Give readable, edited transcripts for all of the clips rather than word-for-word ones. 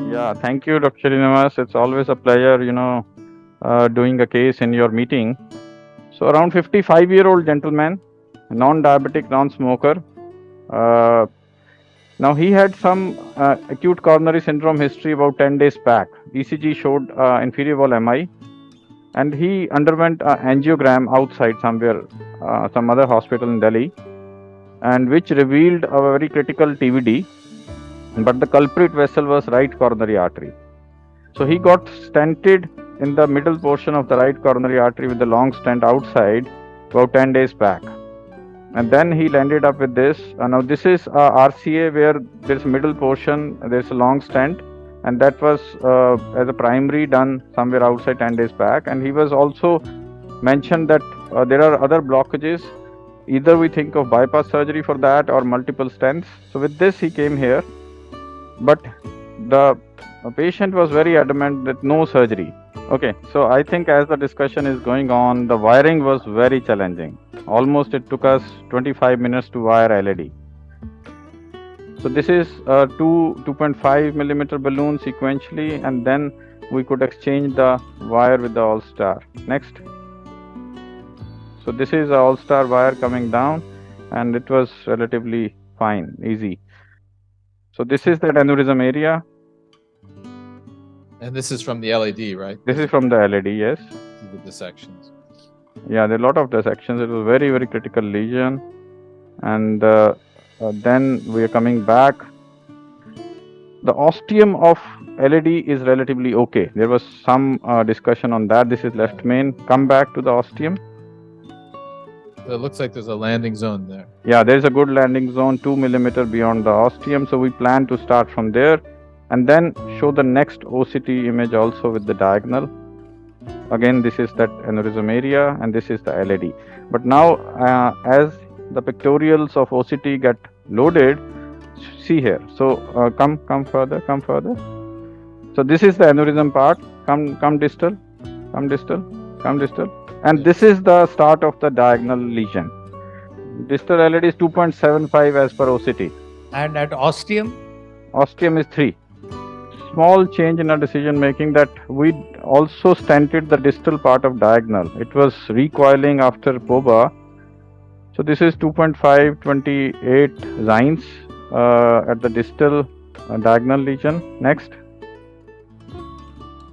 Yeah, thank you, Dr. Srinivas. It's always a pleasure, doing a case in your meeting. So, around 55-year-old gentleman, non-diabetic, non-smoker. Uh, Now, he had some acute coronary syndrome history about 10 days back. ECG showed inferior wall MI, and he underwent angiogram outside somewhere, some other hospital in Delhi, and which revealed a very critical TVD. But the culprit vessel was right coronary artery. So he got stented in the middle portion of the right coronary artery with the long stent outside about 10 days back. And then he landed up with this. Now, this is RCA where there's a middle portion, there's a long stent, and that was as a primary done somewhere outside 10 days back. And he was also mentioned that there are other blockages. Either we think of bypass surgery for that or multiple stents. So, with this, he came here. But the patient was very adamant that no surgery. Okay, so I think as the discussion is going on, the wiring was very challenging. Almost it took us 25 minutes to wire LED. So this is a 2.5 millimeter balloon sequentially, and then we could exchange the wire with the All-Star. Next. So this is a All-Star wire coming down, and it was relatively fine, easy. So this is that aneurysm area. And this is from the LED, right? This is from the LED, yes. The dissections. Yeah, there are a lot of dissections. It was very, very critical lesion. And then we are coming back. The ostium of LED is relatively okay. There was some discussion on that. This is left main. Come back to the ostium. So it looks like there's a landing zone there. Yeah, there's a good landing zone 2 millimeter beyond the ostium. So we plan to start from there and then show the next OCT image also with the diagonal. Again, this is that aneurysm area and this is the LED. But now as the pictorials of OCT get loaded, see here. So come further. So this is the aneurysm part. Come distal. And this is the start of the diagonal lesion. Distal LED is 2.75 as per OCT. And at ostium? Ostium is 3. Small change in our decision making that we also stented the distal part of diagonal. It was recoiling after POBA. So this is 2.528 Zines at the distal diagonal lesion. Next.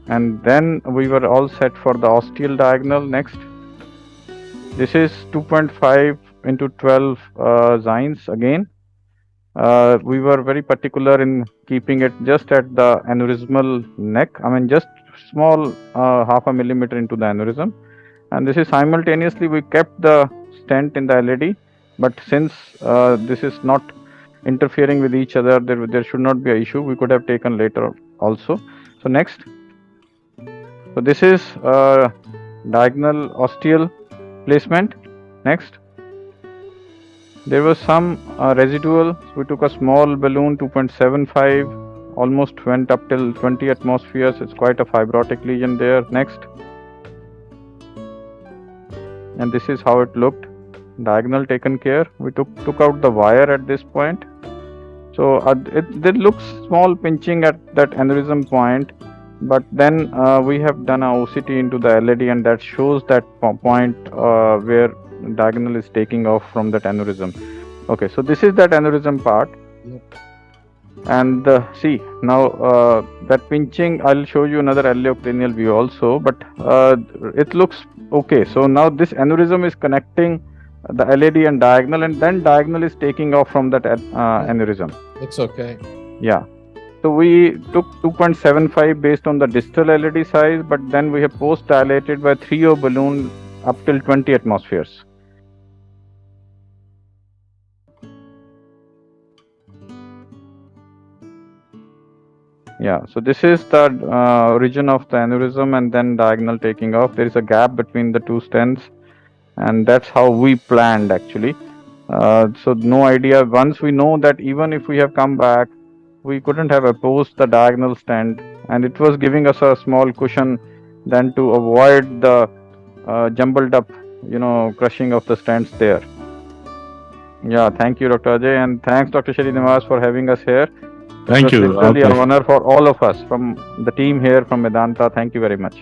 And then we were all set for the ostial diagonal. Next. This is 2.5 into 12 Zines again. We were very particular in keeping it just at the aneurysmal neck. I mean, just small half a millimeter into the aneurysm. And this is simultaneously we kept the stent in the LED. But since this is not interfering with each other, there should not be an issue. We could have taken later also. So next. So this is diagonal ostial placement. Next. There was some residual. We took a small balloon, 2.75, almost went up till 20 atmospheres. It's quite a fibrotic lesion there. Next. And this is how it looked. Diagonal taken care. We took out the wire at this point. So there looks small pinching at that aneurysm point. But then we have done a OCT into the LED and that shows that point where diagonal is taking off from that aneurysm. Okay, so this is that aneurysm part. Yep. And see, now that pinching, I'll show you another iliocranial view also, but it looks okay. So now this aneurysm is connecting the LED and diagonal, and then diagonal is taking off from that aneurysm. Looks okay. Yeah. So we took 2.75 based on the distal LED size, but then we have post dilated by 3O balloon up till 20 atmospheres. Yeah, so this is the origin of the aneurysm and then diagonal taking off. There is a gap between the two stents, and that's how we planned actually. So no idea. Once we know that even if we have come back, we couldn't have opposed the diagonal stent, and it was giving us a small cushion then to avoid the jumbled up, crushing of the stents there. Yeah, thank you, Dr. Ajay, and thanks, Dr. Srinivas, for having us here. Thank It was you. literally Our an honor for all of us from the team here from Medanta. Thank you very much.